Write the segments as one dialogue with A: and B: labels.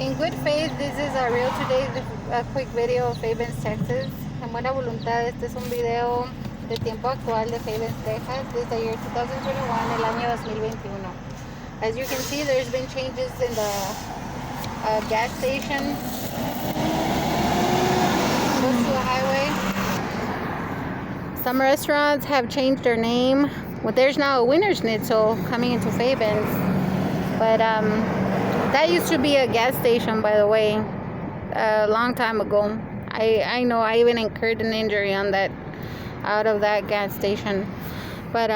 A: In good faith, this is a real today, a quick video of Fabens, Texas. En buena voluntad, este es un video de tiempo actual de Fabens, Texas, desde el year 2021, el año 2021. As you can see, there's been changes in the gas station. Goes to the highway. Some restaurants have changed their name. Well, there's now a Wiener Schnitzel coming into Fabens, but that used to be a gas station, by the way, a long time ago. I know I even incurred an injury on that, out of that gas station. But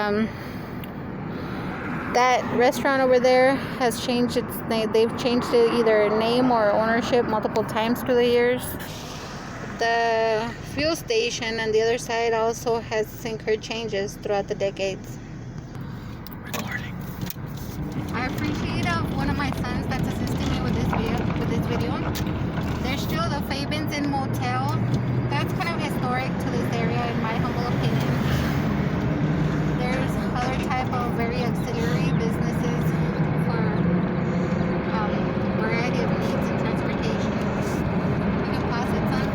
A: that restaurant over there has changed its name. They've changed it either name or ownership multiple times through the years. The fuel station on the other side also has incurred changes throughout the decades. I appreciate one of my sons that's assisting me with this video. There's still the Fabens Inn Motel. That's kind of historic to this area, in my humble opinion. There's other type of very auxiliary businesses for variety of needs and transportation. You can pause it, son.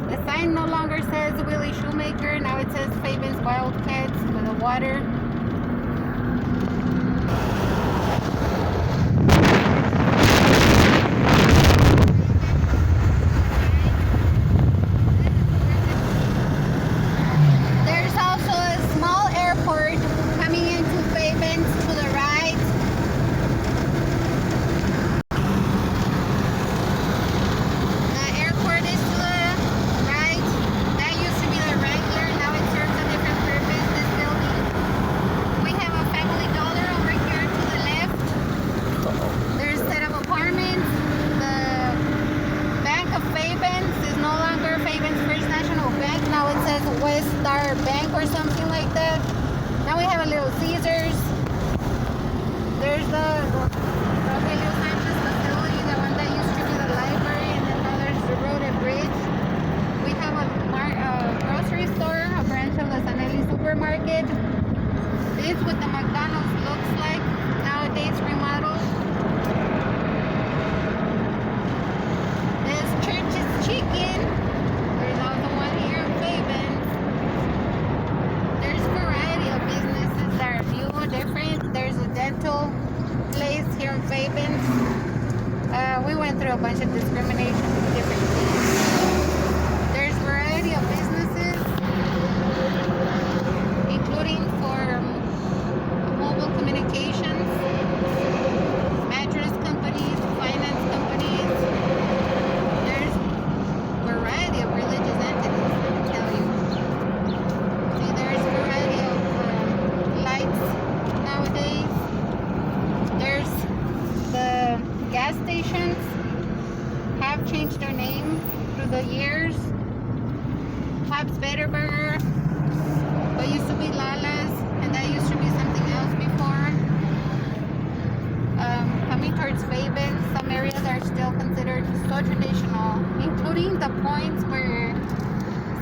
A: The sign no longer says Willie Shoemaker. Now it says Fabens Wildcats with the water. There's also a small airport coming into Fabens to the right. The airport is to the right. That used to be the regular. Now it serves a different purpose, this building. We have a Family Dollar over here to the left. There's a set of apartments. The Bank of Fabens is no longer Fabens First National Bank. Now it says West Star Bank or something like that. Now we have a Little Caesars. There's the Rogelio Sanchez facility, the one that used to be the library, and then now there's the road and bridge. We have a grocery store, a branch of the Sanelli supermarket. This is what the McDonald's looks like nowadays, remodeled. This Church's Chicken. There's also one here in Fabens. There's a variety of businesses that are new and different. There's a dental place here in Fabens. We went through a bunch of discrimination with different things. There's a variety of businesses, including for mobile communications, mattress companies, finance companies. There's a variety of religious entities, let me tell you. See, there's a variety of lights nowadays. There's the gas stations have changed their name through the years. Pop's Better Burger, what used to be Lala's, and that used to be something else before. Coming towards Fabens, some areas are still considered so traditional, including the points where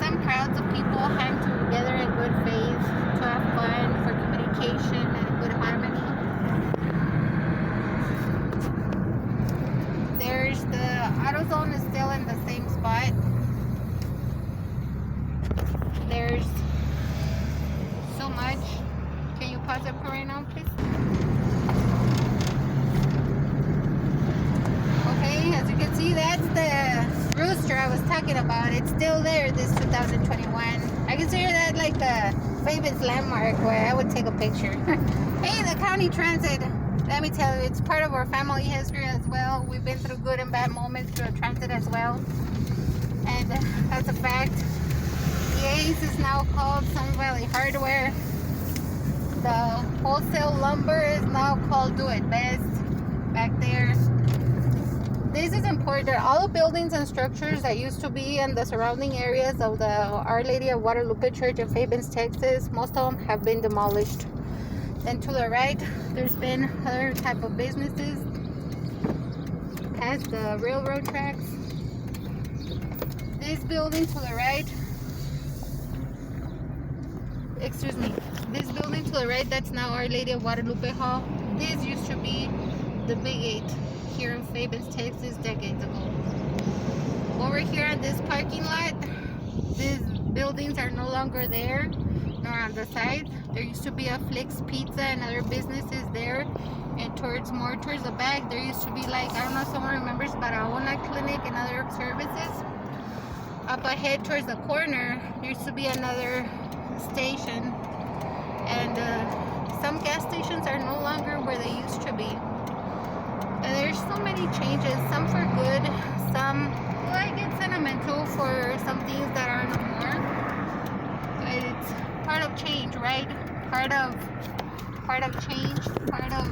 A: some crowds of people hang together in good faith to have fun, for communication and good harmony. There's the AutoZone is still in the same spot. There's so much. Can you pause it for right now, please? Okay, as you can see, that's the rooster I was talking about. It's still there this 2021. I consider that like the Fabens landmark where I would take a picture. Hey, the county transit. Let me tell you, it's part of our family history as well. We've been through good and bad moments through transit as well. And that's a fact. The Ace is now called Sun Valley Hardware. The wholesale lumber is now called Do It Best back there. This is important. All the buildings and structures that used to be in the surrounding areas of the Our Lady of Guadalupe Church in Fabens, Texas, most of them have been demolished. Then to the right, there's been other type of businesses past the railroad tracks. This building to the right excuse me, this building to the right, that's now Our Lady of Guadalupe Hall. This used to be the Big 8 here in Fabens, Texas, decades ago. Over here on this parking lot, these buildings are no longer there, nor on the side. There used to be a Flicks Pizza and other businesses there, and more towards the back, there used to be, like, I don't know if someone remembers, but a clinic and other services. Up ahead towards the corner, there used to be another station, and some gas stations are no longer where they used to be. There's so many changes, some for good, some, well, I get sentimental for some things that are no more. But it's part of change, right? Part of change, part of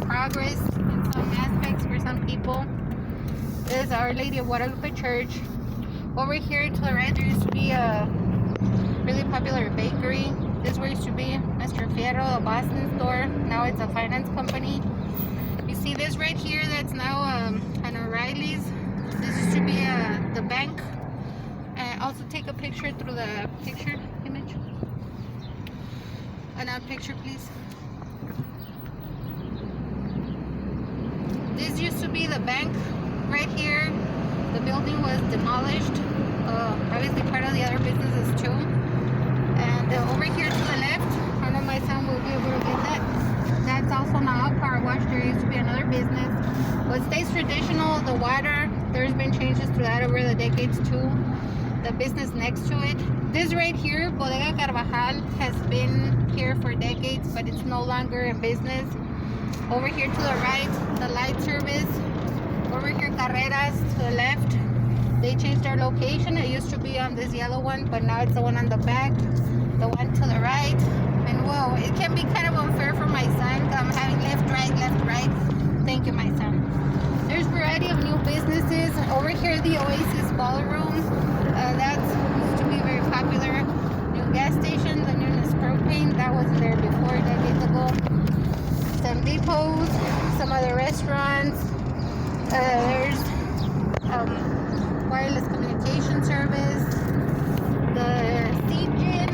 A: progress in some aspects for some people. This is Our Lady of Guadalupe Church. Over here to the right, there used to be a really popular bakery. This where used to be Mr. Fierro, a Boston store. Now it's a finance company. You see this right here, that's now an O'Reilly's. This used to be the bank. And also take a picture through the picture image. Another picture, please. This used to be the bank right here. The building was demolished. Obviously part of the other businesses too. And over here to the left, I know my son will be able to get that. That's also now a car wash. There used to be another business. What stays traditional, the water, there's been changes through that over the decades too. The business next to it. This right here, Bodega Carvajal, has been here for decades, but it's no longer in business. Over here to the right, the light service. Over here, Carreras to the left. They changed their location. It used to be on this yellow one, but now it's the one on the back. The one to the right. And whoa, it can be kind of unfair for my son. I'm having left, right. Thank you, my son. There's a variety of new businesses. Over here, the Oasis Ballroom. That used to be very popular. New gas station, the Newness Propane. That wasn't there before, decades ago. Some depots, some other restaurants. There's wireless communication service. The Sea Gin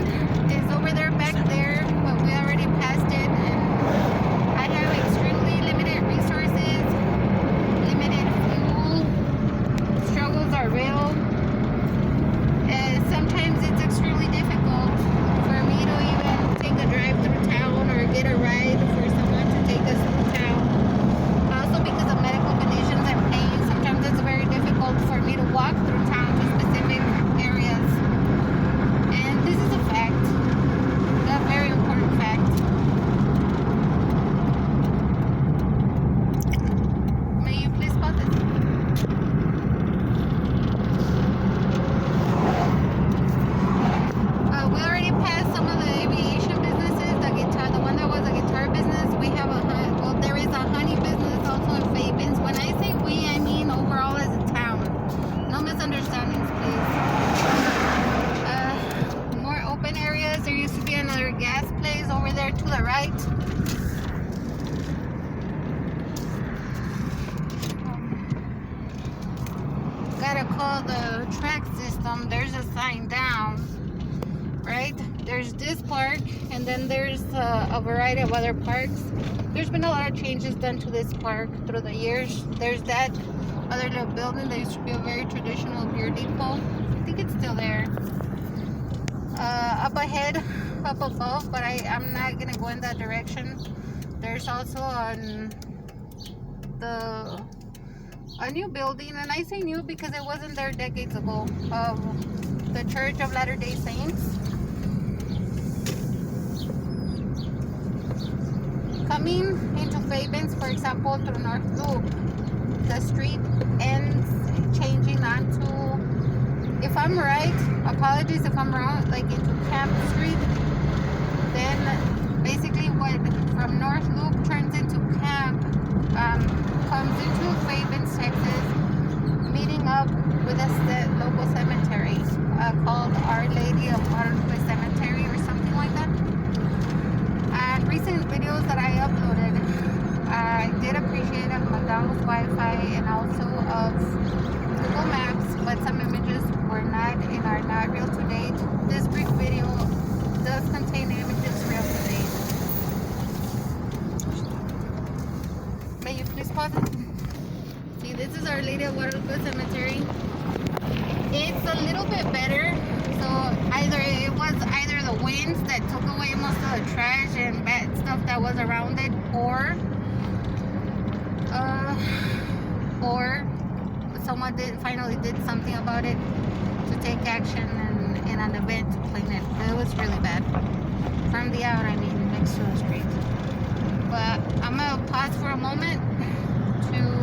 A: is over there back there, but we already passed it, and I have extremely limited resources, limited fuel. Struggles are real, and sometimes it's extremely difficult for me to even take a drive through town or get a ride for someone to take us through town. Also because of medical conditions and pain, sometimes it's very difficult for me to walk through town to specific areas. And this is a fact, a very important fact. May you please spot this? We already passed some of the aviation businesses, the one that was a guitar business. We have there is a honey business also in Fabens. When I say we, I mean overall as a town. No misunderstandings, please. More open areas. There used to be another gas place over there to the right. Gotta call the track system. There's a sign down. Right? There's this park, and then there's a variety of other parks. There's been a lot of changes done to this park through the years. There's that other little building that used to be a very traditional beer depot. I think it's still there. Up ahead, up above, but I'm not gonna go in that direction. There's also a new building, and I say new because it wasn't there decades ago, of the Church of Latter-day Saints. Coming into Fabens, for example, through North Loop, the street ends changing onto, if I'm right, apologies if I'm wrong, like into Camp Street. Then basically what from North Loop turns into Camp comes into Fabens, Texas, meeting up with a local cemetery called Our Lady of Guadalupe Cemetery or something like that. And recent videos that I uploaded, I did appreciate of McDonald's Wi-Fi and also of Google Maps, but some images were not and are not real to date. This brief video does contain hurricane images real today. May you please pause it? See, this is Our Lady of Guadalupe Cemetery. It's a little bit better. So it was either the winds that took away most of the trash and bad stuff that was around it, or someone finally did something about it to take action in an event to clean it. It was really bad. From the out, I mean, next to the street. But I'm gonna pause for a moment to